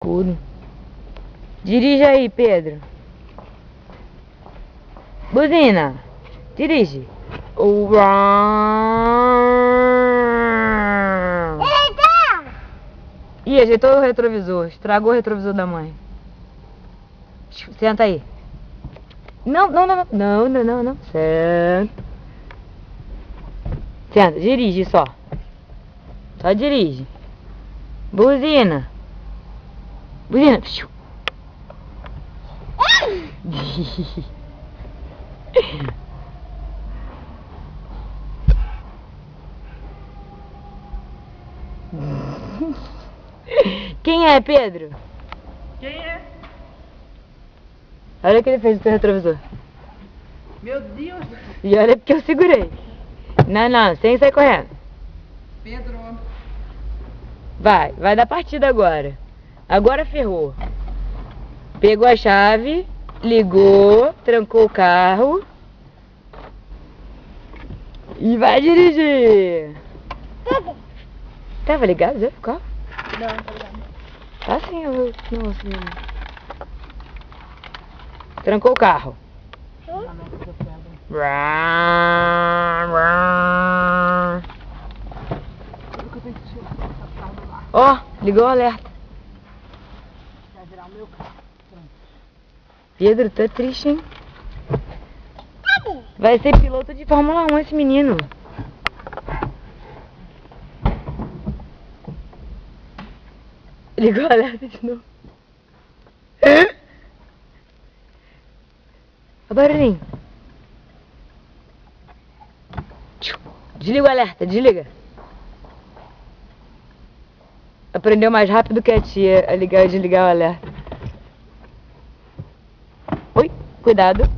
Escuro. Dirige aí, Pedro. Buzina. Dirige. Eita! Ih, ajeitou o retrovisor. Estragou o retrovisor da mãe. Senta aí. Não. Senta. Senta, dirige só. Só dirige. Buzina. Buzina. Quem é, Pedro? Quem é? Olha o que ele fez no seu retrovisor. Meu Deus! E olha porque eu segurei. Não, sem sair correndo. Pedro! Vai dar partida agora. Agora ferrou. Pegou a chave, ligou, trancou o carro e vai dirigir. Tava ligado já o carro? Não, tá ligado. Tá sim, eu não assim. Trancou o carro. Ó, ligou o alerta. Vai virar o meu carro. Pedro, tá triste, hein? Vai ser piloto de Fórmula 1 esse menino. Ligou o alerta de novo. Olha o barulhinho. Desliga o alerta, desliga. Aprendeu mais rápido que a tia a ligar e desligar o alerta. Oi, cuidado.